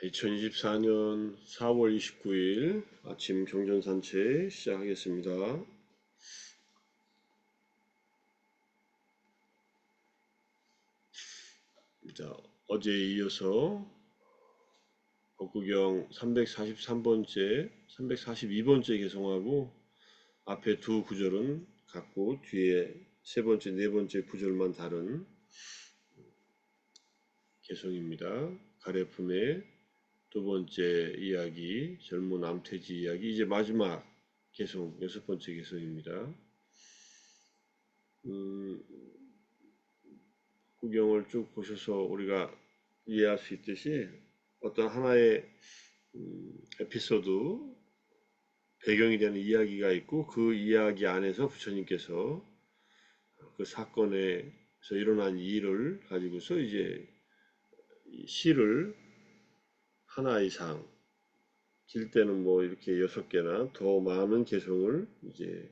2024년 4월 29일 아침 경전산책 시작하겠습니다. 자, 어제에 이어서 법구경 343번째, 342번째 개송하고 앞에 두 구절은 같고 뒤에 세 번째, 네 번째 구절만 다른 개송입니다. 가래품의 두 번째 이야기, 젊은 암퇴지 이야기, 이제 마지막 개송, 여섯 번째 개송입니다. 구경을 쭉 보셔서 우리가 이해할 수 있듯이 어떤 하나의 에피소드, 배경이 되는 이야기가 있고 그 이야기 안에서 부처님께서 그 사건에서 일어난 일을 가지고서 이제 시를 하나 이상, 길 때는 뭐 이렇게 6개나 더 많은 개성을 이제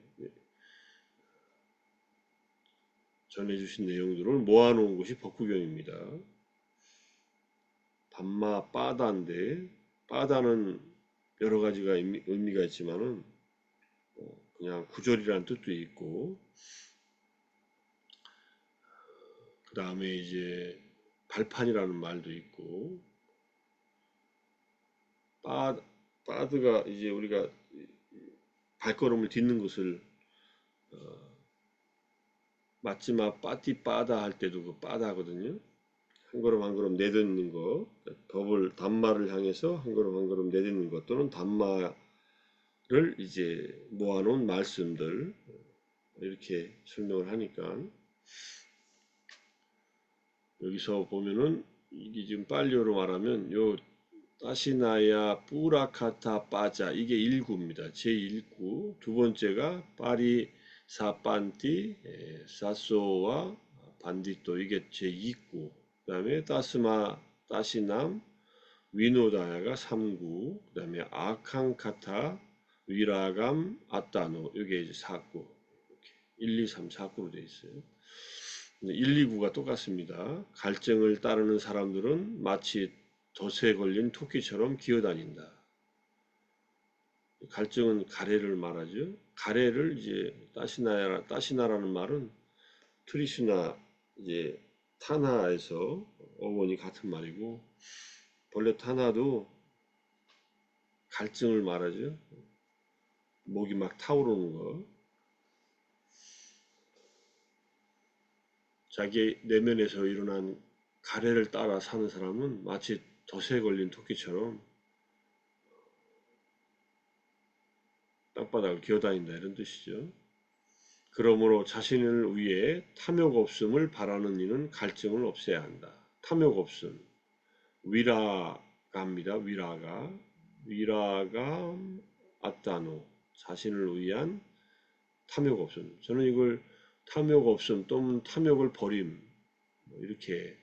전해주신 내용들을 모아놓은 것이 법구경입니다. 반마 빠다인데, 빠다는 여러 가지가 의미가 있지만은 그냥 구절이라는 뜻도 있고, 그 다음에 이제 발판이라는 말도 있고, 빠드가 이제 우리가 발걸음을 딛는 것을 맞지마 빠띠 빠다 할 때도 그 빠다거든요. 한 걸음 한 걸음 내딛는 거, 법을 단마를 향해서 한 걸음 한 걸음 내딛는 것 또는 단마를 이제 모아놓은 말씀들 이렇게 설명을 하니까 여기서 보면은 이게 지금 빨리어로 말하면 요 따시나야 뿌라카타 빠자 이게 1구입니다. 제1구. 두 번째가 파리 사빤티 사소와 반디또 이게 제2구. 그 다음에 따스마 따시남 위노다야가 3구. 그 다음에 아칸카타 위라감 아따노 이게 이제 4구. 1, 2, 3, 4구로 되어 있어요. 1, 2구가 똑같습니다. 갈증을 따르는 사람들은 마치 덫에 걸린 토끼처럼 기어다닌다. 갈증은 가래를 말하죠. 가래를 이제 따시나라는 말은 트리슈나 이제 타나에서 어원이 같은 말이고 본래 타나도 갈증을 말하죠. 목이 막 타오르는 거. 자기 내면에서 일어난 가래를 따라 사는 사람은 마치 덫에 걸린 토끼처럼 땅바닥을 기어다닌다 이런 뜻이죠. 그러므로 자신을 위해 탐욕 없음을 바라는 이는 갈증을 없애야 한다. 탐욕 없음, 위라가입니다. 위라가 아따노, 자신을 위한 탐욕 없음. 저는 이걸 탐욕 없음 또는 탐욕을 버림 이렇게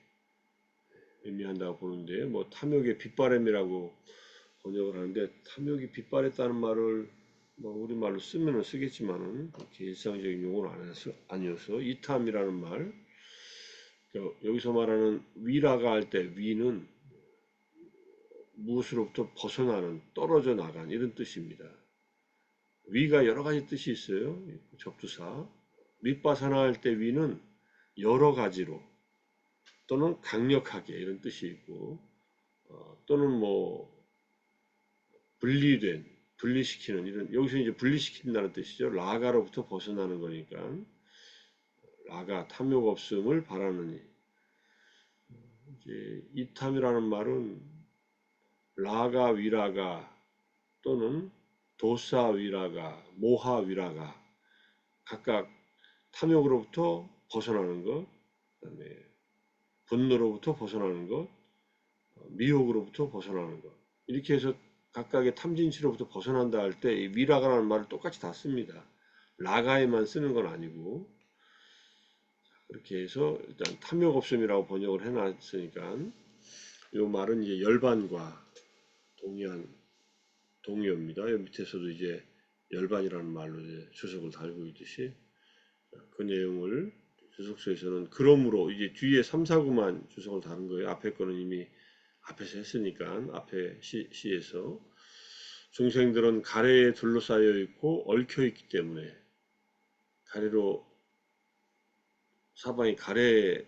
의미한다고 보는데 뭐 탐욕의 빗바람이라고 번역을 하는데 탐욕이 빗발했다는 말을 뭐 우리말로 쓰면은 쓰겠지만은 그렇게 일상적인 용어는 아니어서 이탐이라는 말 여기서 말하는 위라가 할 때 위는 무엇으로부터 벗어나는 떨어져 나간 이런 뜻입니다. 위가 여러 가지 뜻이 있어요. 접두사 밑바사나 할 때 위는 여러 가지로 또는 강력하게 이런 뜻이 있고 또는 뭐 분리된, 분리시키는 이런 여기서 이제 분리시킨다는 뜻이죠. 라가로부터 벗어나는 거니까 라가 탐욕 없음을 바라느니 이제 이탐이라는 말은 라가 위라가 또는 도사 위라가, 모하 위라가 각각 탐욕으로부터 벗어나는 것, 그다음에 분노로부터 벗어나는 것, 미혹으로부터 벗어나는 것 이렇게 해서 각각의 탐진치로부터 벗어난다 할 때 이 위라가라는 말을 똑같이 다 씁니다. 라가에만 쓰는 건 아니고 그렇게 해서 일단 탐욕 없음이라고 번역을 해놨으니까 이 말은 이제 열반과 동의한 동의어입니다. 이 밑에서도 이제 열반이라는 말로 이제 주석을 달고 있듯이 그 내용을 주석서에서는 그러므로 이제 뒤에 3, 4구만 주석을 다른 거예요. 앞에 거는 이미 앞에서 했으니까 앞에 시에서 중생들은 가래에 둘러싸여 있고 얽혀 있기 때문에 가래로 사방이 가래로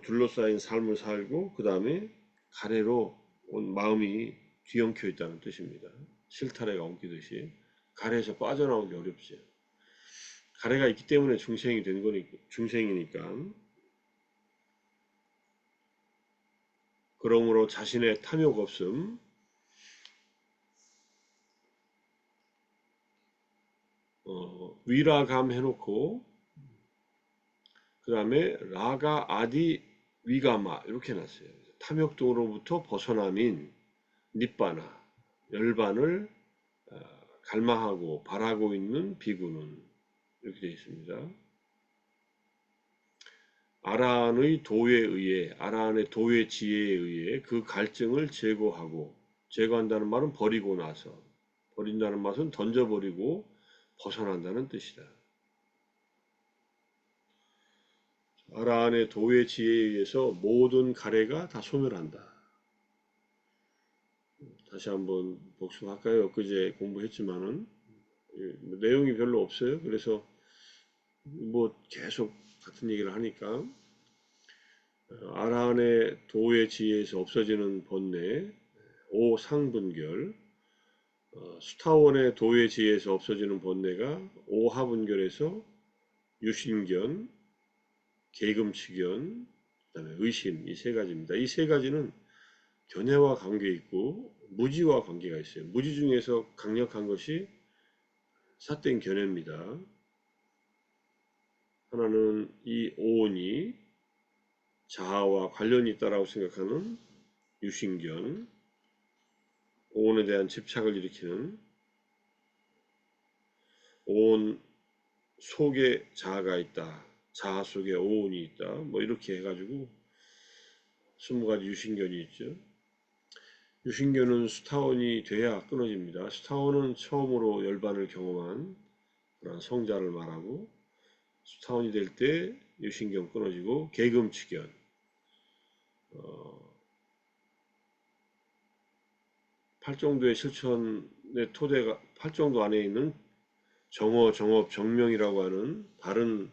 둘러싸인 삶을 살고 그 다음에 가래로 온 마음이 뒤엉켜 있다는 뜻입니다. 실타래가 엉키듯이 가래에서 빠져나오기 어렵죠. 가래가 있기 때문에 중생이 된 거니까 중생이니까. 그러므로 자신의 탐욕 없음, 위라감 해놓고 그 다음에 라가 아디 위가마 이렇게 해놨어요. 탐욕등으로부터 벗어남인 닛바나 열반을 갈망하고 바라고 있는 비구는 이렇게 되어 있습니다. 아라한의 도에 의해 아라한의 도의 지혜에 의해 그 갈증을 제거하고 제거한다는 말은 버리고 나서 버린다는 말은 던져버리고 벗어난다는 뜻이다. 아라한의 도의 지혜에 의해서 모든 가래가 다 소멸한다. 다시 한번 복습할까요? 엊그제 공부했지만은 내용이 별로 없어요. 그래서 뭐 계속 같은 얘기를 하니까 아라한의 도의 지혜에서 없어지는 번뇌, 오상분결, 수타원의 도의 지혜에서 없어지는 번뇌가 오하분결에서 유신견, 계금치견, 그다음에 의심 이 세 가지입니다. 이 세 가지는 견해와 관계 있고 무지와 관계가 있어요. 무지 중에서 강력한 것이 사땡 견해입니다. 하나는 이 오온이 자아와 관련이 있다라고 생각하는 유신견, 오온에 대한 집착을 일으키는 오온 속에 자아가 있다. 자아 속에 오온이 있다. 뭐 이렇게 해가지고 20가지 유신견이 있죠. 유신견은 수타원이 돼야 끊어집니다. 수타원은 처음으로 열반을 경험한 그런 성자를 말하고 수타원이 될 때 유신견 끊어지고 계금치견 팔정도의 실천의 토대가 팔정도 안에 있는 정어, 정업, 정명이라고 하는 다른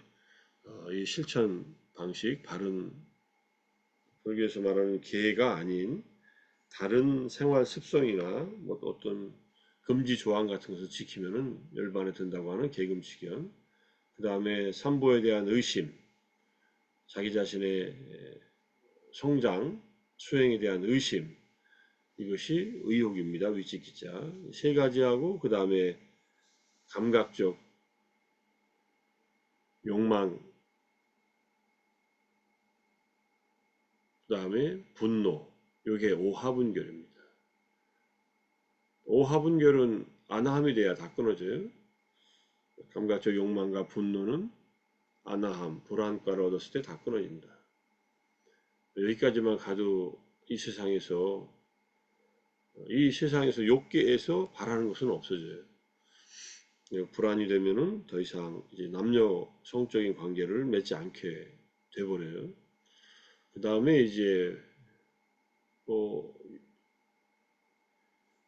이 실천 방식, 다른 불교에서 말하는 계가 아닌 다른 생활 습성이나 뭐 어떤 금지 조항 같은 것을 지키면은 열반에 든다고 하는 계금치견. 그 다음에 삼보에 대한 의심, 자기 자신의 성장, 수행에 대한 의심, 이것이 의욕입니다. 위치기자. 세 가지하고 그 다음에 감각적 욕망, 그 다음에 분노, 이게 오하분결입니다. 오하분결은 아나함이 돼야 다 끊어져요. 감각적 욕망과 분노는 아나함, 불안과를 얻었을 때 다 끊어진다. 여기까지만 가도 이 세상에서 욕계에서 바라는 것은 없어져요. 불안이 되면은 더 이상 이제 남녀 성적인 관계를 맺지 않게 돼버려요. 그 다음에 이제 뭐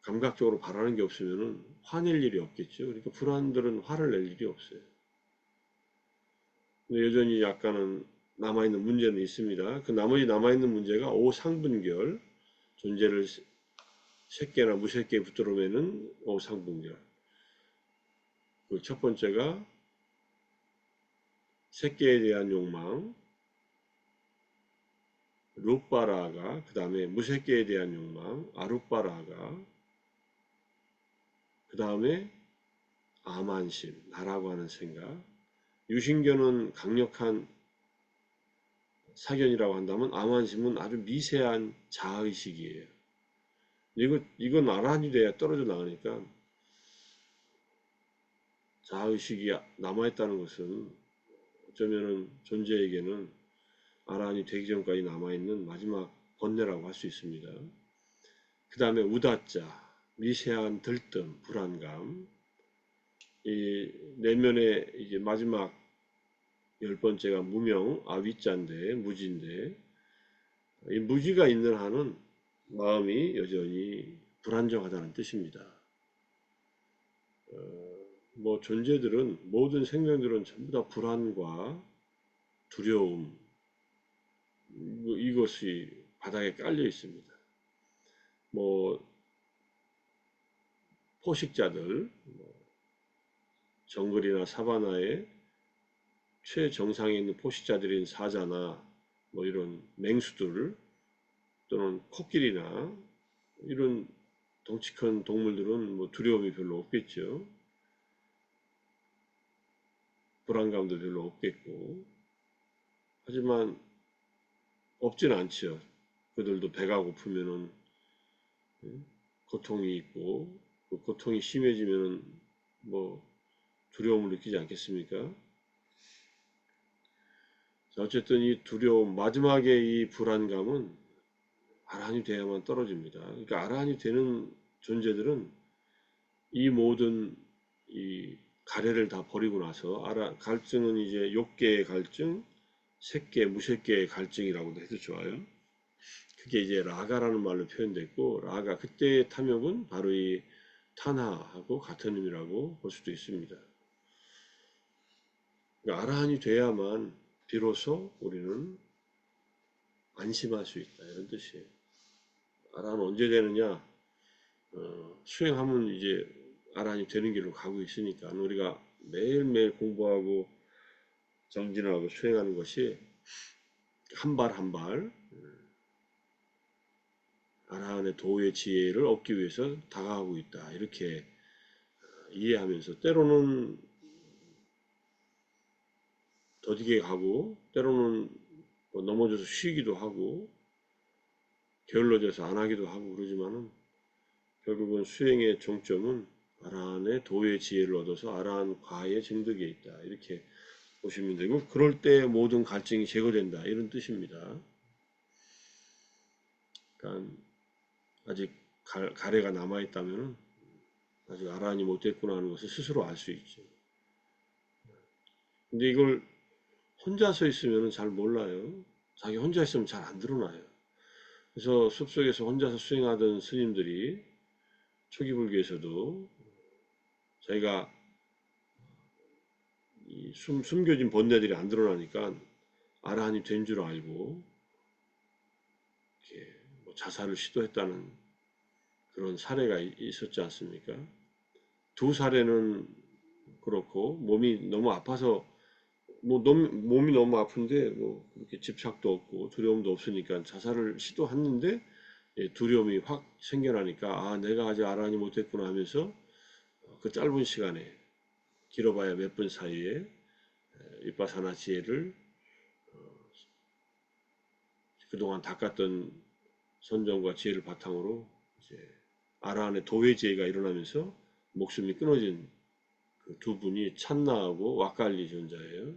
감각적으로 바라는 게 없으면은 화낼 일이 없겠죠. 그러니까 불안들은 화를 낼 일이 없어요. 근데 여전히 약간은 남아있는 문제는 있습니다. 그 나머지 남아있는 문제가 오상분결, 존재를 새끼나 무새끼에 붙들어 매는 오상분결. 그 첫 번째가 새끼에 대한 욕망, 룻바라가, 그 다음에 무새끼에 대한 욕망, 아룻바라가, 그 다음에 아만심, 나라고 하는 생각. 유신견은 강력한 사견이라고 한다면 아만심은 아주 미세한 자아의식이에요. 이건 아란이 돼야 떨어져 나가니까 자아의식이 남아있다는 것은 어쩌면은 존재에게는 아란이 되기 전까지 남아있는 마지막 번뇌라고 할 수 있습니다. 그 다음에 우다자, 미세한 들뜸, 불안감. 이 내면의 이제 마지막 열 번째가 무명, 아위자인데, 무지인데, 이 무지가 있는 한은 마음이 여전히 불안정하다는 뜻입니다. 뭐 존재들은 모든 생명들은 전부 다 불안과 두려움 이것이 바닥에 깔려 있습니다. 뭐 포식자들, 정글이나 사바나에 최정상에 있는 포식자들인 사자나 뭐 이런 맹수들 또는 코끼리나 이런 덩치 큰 동물들은 뭐 두려움이 별로 없겠죠. 불안감도 별로 없겠고. 하지만 없지는 않죠. 그들도 배가 고프면은 고통이 있고 그 고통이 심해지면은 뭐 두려움을 느끼지 않겠습니까? 어쨌든 이 두려움, 마지막에 이 불안감은 아란이 돼야만 떨어집니다. 그러니까 아란이 되는 존재들은 이 모든 이 가래를 다 버리고 나서 갈증은 이제 욕계의 갈증, 색계, 무색계의 갈증이라고도 해도 좋아요. 그게 이제 라가라는 말로 표현됐고 라가 그때의 탐욕은 바로 이 탄하하고 같은 의미라고 볼 수도 있습니다. 그러니까 아라한이 돼야만 비로소 우리는 안심할 수 있다 이런 뜻이에요. 아라한은 언제 되느냐? 수행하면 이제 아라한이 되는 길로 가고 있으니까 우리가 매일매일 공부하고 정진하고 수행하는 것이 한 발 한 발 아라한의 도의 지혜를 얻기 위해서 다가가고 있다 이렇게 이해하면서 때로는 더디게 가고 때로는 뭐 넘어져서 쉬기도 하고 게을러져서 안 하기도 하고 그러지만은 결국은 수행의 종점은 아라한의 도의 지혜를 얻어서 아라한 과의 증득에 있다 이렇게 보시면 되고 그럴 때 모든 갈증이 제거된다 이런 뜻입니다. 그러니까 아직 가래가 남아있다면 아직 아라한이 못됐구나 하는 것을 스스로 알 수 있죠. 근데 이걸 혼자서 있으면 잘 몰라요. 자기 혼자 있으면 잘 안 드러나요. 그래서 숲속에서 혼자서 수행하던 스님들이 초기 불교에서도 자기가 숨겨진 번뇌들이 안 드러나니까 아라한이 된 줄 알고 이렇게 뭐 자살을 시도했다는 그런 사례가 있었지 않습니까? 두 사례는 그렇고 몸이 너무 아파서 뭐 몸이 너무 아픈데 뭐 그렇게 집착도 없고 두려움도 없으니까 자살을 시도했는데 두려움이 확 생겨나니까 아 내가 아직 아라한이 못했구나 하면서 그 짧은 시간에 길어봐야 몇 분 사이에 윗바사나 지혜를 그동안 닦았던 선정과 지혜를 바탕으로 이제 아라한의 도회 지혜가 일어나면서 목숨이 끊어진 그 두 분이 찬나하고 왁갈리 존자예요.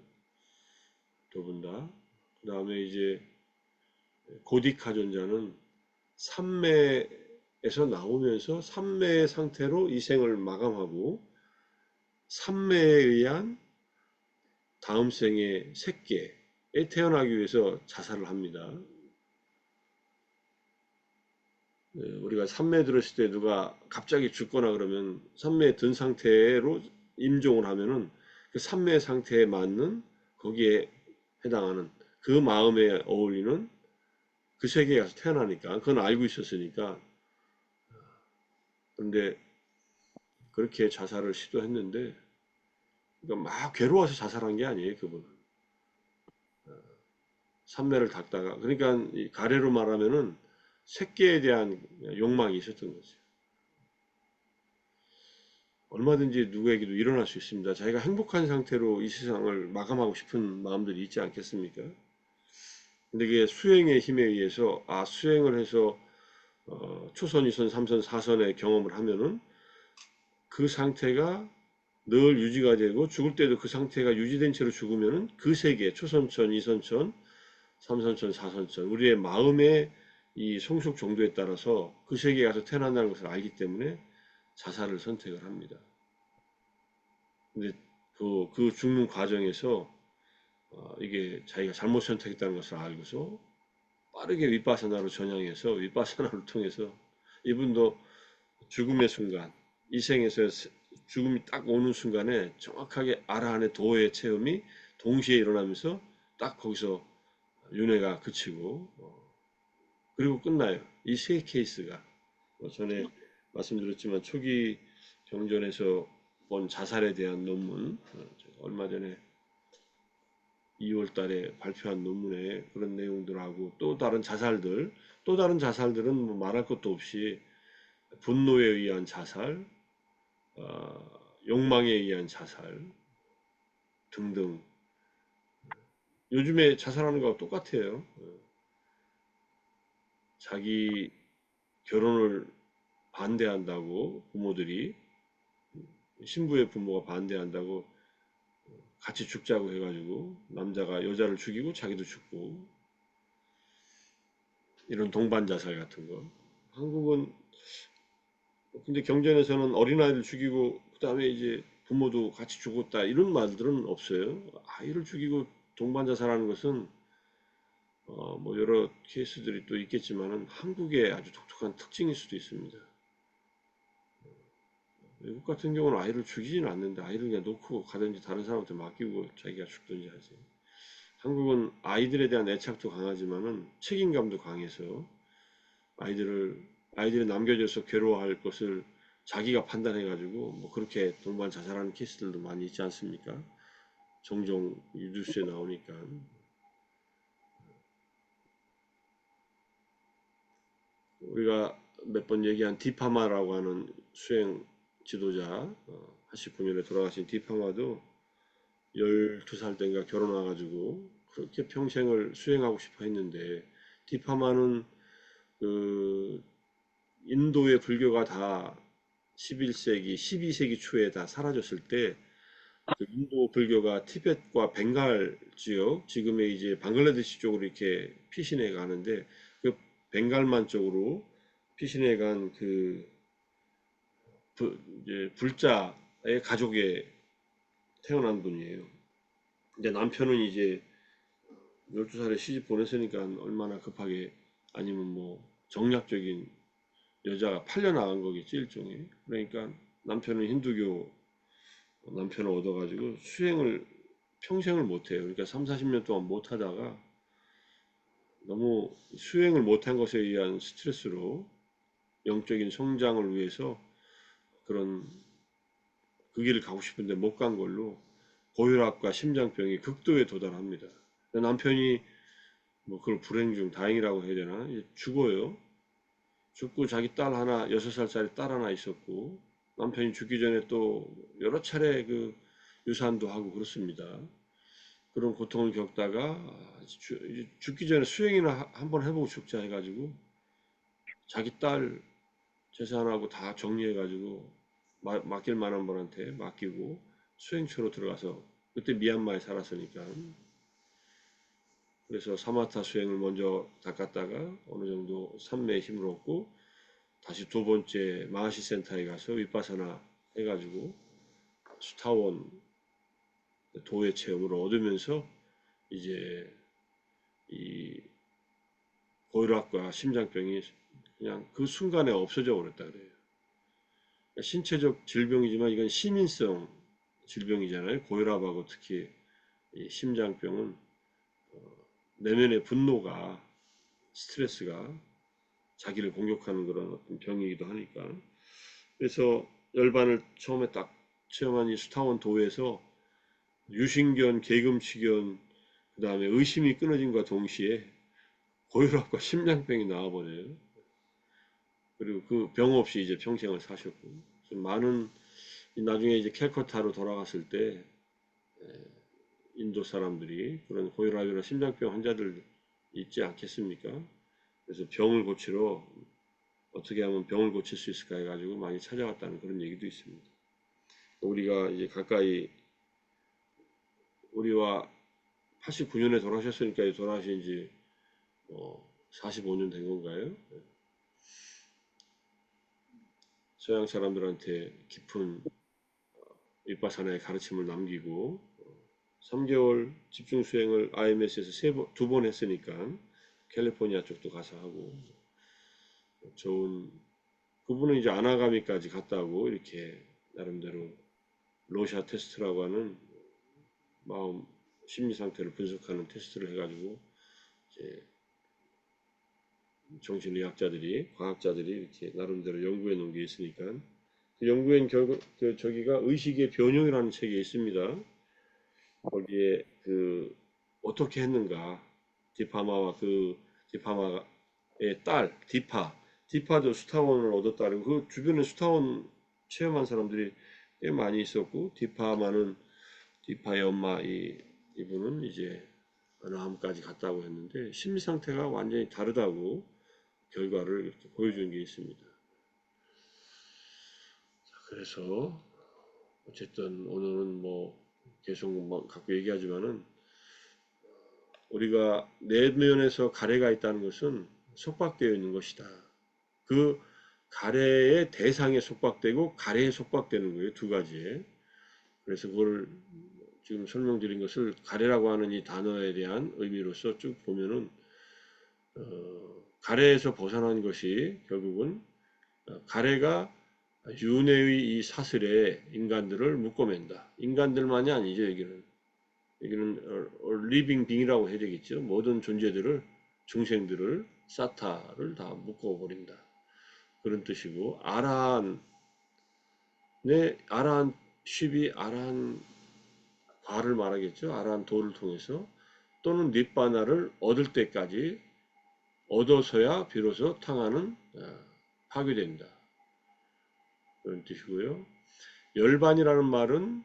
두 분 다. 그 다음에 이제 고디카 존자는 삼매에서 나오면서 삼매의 상태로 이 생을 마감하고 삼매에 의한 다음 생의 새끼에 태어나기 위해서 자살을 합니다. 우리가 삼매 들었을 때 누가 갑자기 죽거나 그러면 삼매에 든 상태로 임종을 하면은 그 삼매 상태에 맞는 거기에 해당하는 그 마음에 어울리는 그 세계에 가서 태어나니까 그건 알고 있었으니까 그런데 그렇게 자살을 시도했는데 그러니까 막 괴로워서 자살한 게 아니에요 그분은 삼매를 닦다가 그러니까 가래로 말하면은 새끼에 대한 욕망이 있었던 거죠. 얼마든지 누구에게도 일어날 수 있습니다. 자기가 행복한 상태로 이 세상을 마감하고 싶은 마음들이 있지 않겠습니까? 근데 그게 수행의 힘에 의해서 수행을 해서 초선, 2선, 3선, 4선의 경험을 하면은 그 상태가 늘 유지가 되고 죽을 때도 그 상태가 유지된 채로 죽으면은 그 세계 초선천, 2선천, 3선천, 4선천 우리의 마음의 이 성숙 정도에 따라서 그 세계에 가서 태어난다는 것을 알기 때문에 자살을 선택을 합니다. 근데 그 죽는 과정에서 이게 자기가 잘못 선택했다는 것을 알고서 빠르게 윗바사나로 전향해서 윗바사나를 통해서 이분도 죽음의 순간, 이 생에서 죽음이 딱 오는 순간에 정확하게 아라한의 도의 체험이 동시에 일어나면서 딱 거기서 윤회가 그치고 그리고 끝나요. 이 세 케이스가 전에 말씀드렸지만 초기 경전에서 본 자살에 대한 논문 제가 얼마 전에 2월 달에 발표한 논문에 그런 내용들하고 또 다른 자살들은 뭐 말할 것도 없이 분노에 의한 자살, 욕망에 의한 자살 등등. 요즘에 자살하는 거하고 똑같아요. 자기 결혼을 반대한다고 부모들이, 신부의 부모가 반대한다고 같이 죽자고 해가지고 남자가 여자를 죽이고 자기도 죽고, 이런 동반 자살 같은 거. 한국은 근데 경전에서는 어린아이를 죽이고 그다음에 이제 부모도 같이 죽었다 이런 말들은 없어요. 아이를 죽이고 동반 자살하는 것은 뭐 여러 케이스들이 또 있겠지만은 한국의 아주 독특한 특징일 수도 있습니다. 외국 같은 경우는 아이를 죽이지는 않는데 아이를 그냥 놓고 가든지 다른 사람한테 맡기고 자기가 죽든지 하지. 한국은 아이들에 대한 애착도 강하지만은 책임감도 강해서 아이들을 아이들이 남겨져서 괴로워할 것을 자기가 판단해가지고 뭐 그렇게 동반 자살하는 케이스들도 많이 있지 않습니까? 종종 뉴스에 나오니까. 우리가 몇 번 얘기한 디파마라고 하는 수행 지도자, 89년에 돌아가신 디파마도 12살 때인가 결혼 와가지고 그렇게 평생을 수행하고 싶어 했는데, 디파마는 그 인도의 불교가 다 11세기, 12세기 초에 다 사라졌을 때, 그 인도 불교가 티벳과 벵갈 지역, 지금의 이제 방글라데시 쪽으로 이렇게 피신해 가는데, 그 벵갈만 쪽으로 피신해 간 그 이제 불자의 가족에 태어난 분이에요. 근데 남편은 이제 12살에 시집 보냈으니까 얼마나 급하게, 아니면 뭐 정략적인, 여자가 팔려 나간 거겠지 일종의. 그러니까 남편은 힌두교 남편을 얻어가지고 수행을 평생을 못해요. 그러니까 3, 40년 동안 못하다가 너무 수행을 못한 것에 의한 스트레스로 영적인 성장을 위해서 그런 그 길을 가고 싶은데 못 간 걸로 고혈압과 심장병이 극도에 도달합니다. 남편이 뭐 그걸 불행 중 다행이라고 해야 되나? 죽어요. 죽고 자기 딸 하나, 6살짜리 딸 하나 있었고, 남편이 죽기 전에 또 여러 차례 그 유산도 하고 그렇습니다. 그런 고통을 겪다가 죽기 전에 수행이나 한번 해보고 죽자 해가지고 자기 딸 재산하고 다 정리해가지고 맡길 만한 분한테 맡기고 수행처로 들어가서, 그때 미얀마에 살았으니까, 그래서 사마타 수행을 먼저 닦았다가 어느 정도 삼매의 힘을 얻고 다시 두 번째 마하시 센터에 가서 윗바사나 해가지고 수타원 도의 체험을 얻으면서 이제 이 고혈압과 심장병이 그냥 그 순간에 없어져 버렸다 그래요. 그러니까 신체적 질병이지만 이건 시민성 질병이잖아요. 고혈압하고 특히 이 심장병은 내면의 분노가, 스트레스가 자기를 공격하는 그런 어떤 병이기도 하니까. 그래서 열반을 처음에 딱 체험한 이 수타원 도에서 유신견, 계금치견, 그 다음에 의심이 끊어진과 동시에 고혈압과 심장병이 나와버려요. 그리고 그 병 없이 이제 평생을 사셨고, 많은 나중에 이제 캘커타로 돌아갔을 때 인도 사람들이 그런 고혈압이나 심장병 환자들 있지 않겠습니까? 그래서 병을 고치러 어떻게 하면 병을 고칠 수 있을까 해가지고 많이 찾아왔다는 그런 얘기도 있습니다. 우리가 이제 가까이, 우리와 89년에 돌아가셨으니까 돌아가신 지 45년 된 건가요? 서양 사람들한테 깊은 윗바사나의 가르침을 남기고 3개월 집중 수행을 IMS에서 두 번 했으니까 캘리포니아 쪽도 가서 하고 좋은 그분은 이제 아나가미까지 갔다고 이렇게 나름대로 로샤 테스트라고 하는 마음 심리 상태를 분석하는 테스트를 해가지고 이제 정신의학자들이 과학자들이 이렇게 나름대로 연구해 놓은 게 있으니까 그 연구한 결과 저기가 의식의 변형이라는 책이 있습니다. 거기에 그 어떻게 했는가 디파마와 그 디파마의 딸 디파도 수타원을 얻었다는 그 주변에 수타원 체험한 사람들이 꽤 많이 있었고 디파의 엄마 이분은 이제 어느함까지 갔다고 했는데 심리 상태가 완전히 다르다고 결과를 이렇게 보여준 게 있습니다. 그래서 어쨌든 오늘은 뭐 계속 뭐 갖고 얘기하지만은 우리가 내면에서 가래가 있다는 것은 속박되어 있는 것이다. 그 가래의 대상에 속박되고 가래에 속박되는 거예요. 두 가지에. 그래서 그걸 지금 설명드린 것을 가래라고 하는 이 단어에 대한 의미로서 쭉 보면은 가래에서 벗어난 것이 결국은 가래가 윤회의 이 사슬에 인간들을 묶어맨다. 인간들만이 아니죠. 여기는 living being이라고 해야 되겠죠. 모든 존재들을 중생들을 사타를 다 묶어버린다. 그런 뜻이고 아라한 쉽이 아라한 과를 말하겠죠. 아라한 도를 통해서 또는 닛바나를 얻을 때까지 얻어서야 비로소 탕하는 파괴된다. 그런 뜻이고요. 열반이라는 말은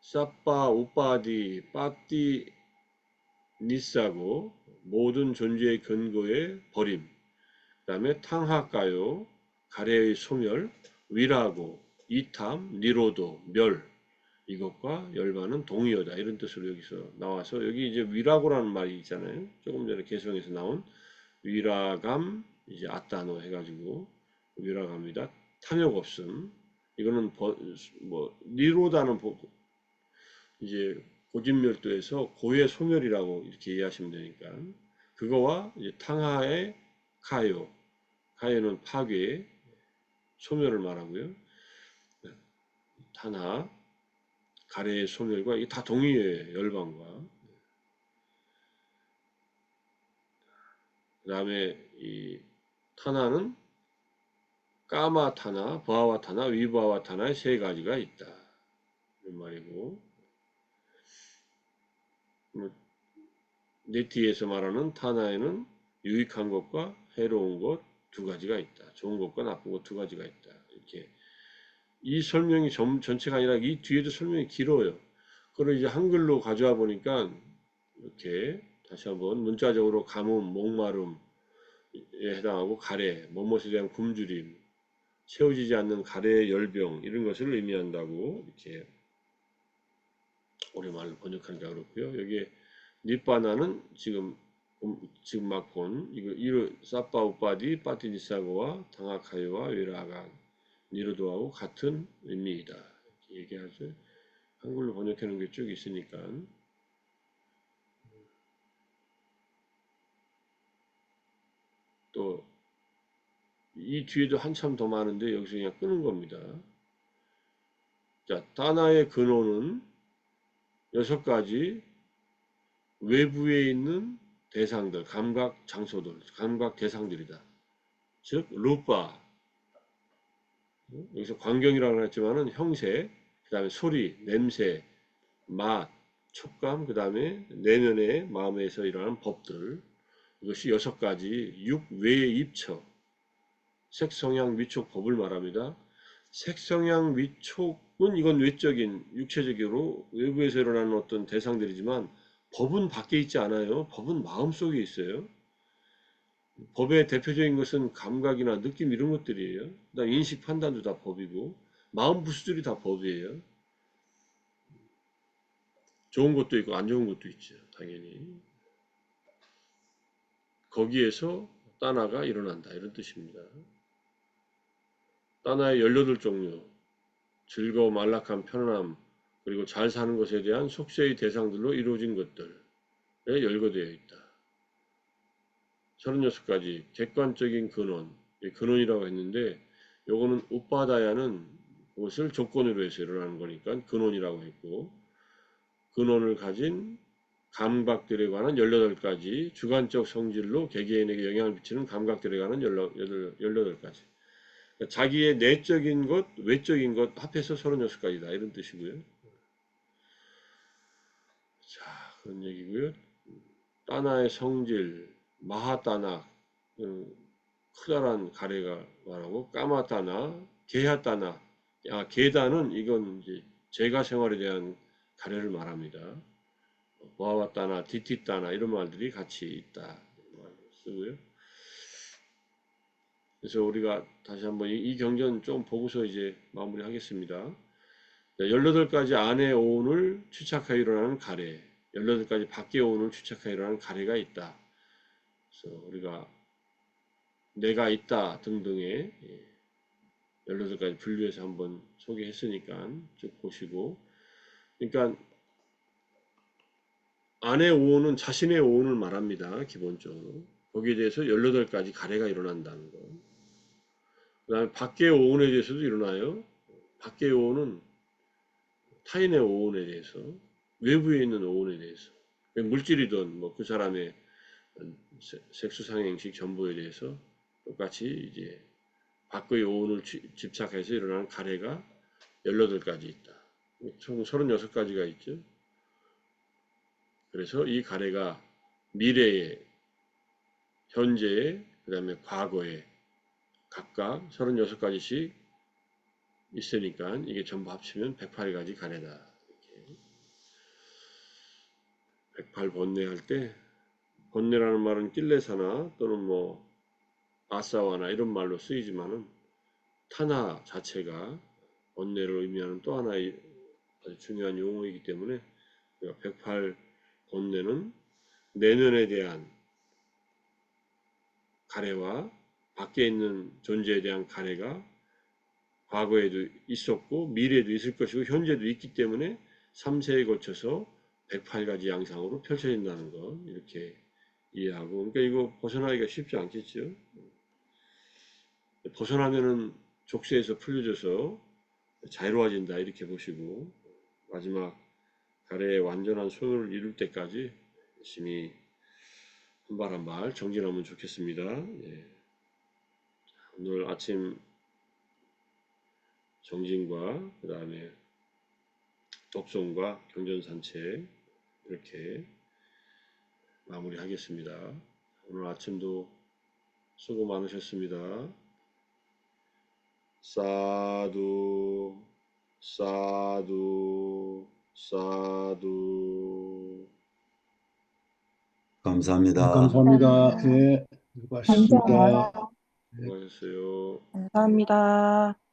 사빠, 우빠디, 빠띠, 니싸고 모든 존재의 근거에 버림. 그 다음에 탕하가요, 가래의 소멸, 위라고, 이탐, 니로도, 멸. 이것과 열반은 동의어다. 이런 뜻으로 여기서 나와서 여기 이제 위라고라는 말이 있잖아요. 조금 전에 개성에서 나온 위라감, 이제 아따노 해가지고 위라감이다. 탐욕 없음. 이거는 뭐 니로다는 이제 고진멸도에서 고의 소멸이라고 이렇게 이해하시면 되니까 그거와 이제 탕하의 카요는 파괴, 소멸을 말하고요. 타나 가래의 소멸과 이게 다 동의어예요. 열반과. 그 다음에 이 타나는 까마 타나, 버아와 타나, 위바와 타나의 세 가지가 있다. 이런 말이고 네티에서 말하는 타나에는 유익한 것과 해로운 것 두 가지가 있다. 좋은 것과 나쁜 것 두 가지가 있다. 이렇게 이 설명이 전체가 아니라 이 뒤에도 설명이 길어요. 그걸 이제 한글로 가져와 보니까 이렇게 다시 한번 문자적으로 가뭄, 목마름에 해당하고 가래, 뭐뭇에 대한 굶주림, 채워지지 않는 가래의 열병 이런 것을 의미한다고 이렇게 우리말로 번역하니까 그렇고요. 여기에 닛바나는 지금 막 본 이거 사빠 우빠디 빠티니사고와 당하카이와 위라간 니르도하고 같은 의미이다. 이렇게 얘기하죠. 한글로 번역해 놓은 게 쭉 있으니까 또 이 뒤에도 한참 더 많은데 여기서 그냥 끄는 겁니다. 자, 다나의 근원은 6가지 외부에 있는 대상들, 감각 장소들, 감각 대상들이다. 즉 루파, 여기서 광경이라고 했지만은 형세, 그 다음에 소리, 냄새, 맛, 촉감, 그 다음에 내면의 마음에서 일어나는 법들, 이것이 6가지 육외의 입처, 색성향 위촉 법을 말합니다. 색성향 위촉은 이건 외적인 육체적으로 외부에서 일어나는 어떤 대상들이지만 법은 밖에 있지 않아요. 법은 마음속에 있어요. 법의 대표적인 것은 감각이나 느낌 이런 것들이에요. 그다음 인식 판단도 다 법이고 마음 부수들이 다 법이에요. 좋은 것도 있고 안 좋은 것도 있죠. 당연히. 거기에서 따나가 일어난다. 이런 뜻입니다. 따나의 18종류, 즐거움, 안락함, 편안함, 그리고 잘 사는 것에 대한 속세의 대상들로 이루어진 것들에 열거되어 있다. 36가지 객관적인 근원, 근원이라고 했는데 요거는 우빠다야는 그것을 조건으로 해서 일어나는 거니까 근원이라고 했고, 근원을 가진 감각들에 관한 18가지 주관적 성질로 개개인에게 영향을 미치는 감각들에 관한 18가지. 그러니까 자기의 내적인 것, 외적인 것 합해서 36가지다 이런 뜻이고요. 자, 그런 얘기고요. 따나의 성질, 마하따나, 크다란 가래가 말하고, 까마따나, 게하따나, 게다는 이건 이제 제가 생활에 대한 가래를 말합니다. 보아왔다나, 디티따나 이런 말들이 같이 있다 쓰고요. 그래서 우리가 다시 한번 이 경전 좀 보고서 이제 마무리하겠습니다. 18가지 안의 오온을 추착하여 일어나는 가래, 18가지 밖의 오온을 추착하여 일어나는 가래가 있다. 그래서 우리가 내가 있다 등등의 18가지 분류해서 한번 소개했으니까 쭉 보시고, 그러니까 안의 오온은 자신의 오온을 말합니다. 기본적으로. 거기에 대해서 18가지 가래가 일어난다는 거. 그 다음에 밖의 오온에 대해서도 일어나요. 밖의 오온은 타인의 오온에 대해서, 외부에 있는 오온에 대해서, 물질이든 뭐 그 사람의 색수상행식 전부에 대해서 똑같이 이제 밖의 오온을 집착해서 일어나는 가래가 18가지 있다. 총 36가지가 있죠. 그래서 이 가래가 미래에, 현재에, 그 다음에 과거에 각각 36가지씩 있으니까 이게 전부 합치면 108가지 가래다. 이렇게. 108번뇌 할 때, 번뇌라는 말은 낄레사나 또는 뭐 아사와나 이런 말로 쓰이지만은 타나 자체가 번뇌를 의미하는 또 하나의 아주 중요한 용어이기 때문에 108번뇌는 내면에 대한 가래와 밖에 있는 존재에 대한 가래가 과거에도 있었고 미래에도 있을 것이고 현재도 있기 때문에 3세에 거쳐서 108가지 양상으로 펼쳐진다는 것 이렇게 이해하고, 그러니까 이거 벗어나기가 쉽지 않겠죠. 벗어나면은 족쇄에서 풀려져서 자유로워진다 이렇게 보시고, 마지막 가래의 완전한 소유를 이룰 때까지 열심히 한 발 한 발 정진하면 좋겠습니다. 예. 오늘 아침 정진과 그 다음에 독송과 경전 산책 이렇게 마무리하겠습니다. 오늘 아침도 수고 많으셨습니다. 사두 사두 사두. 감사합니다. 감사합니다. 예, 수고하셨습니다. 감사합니다. 수고하셨어요. 감사합니다.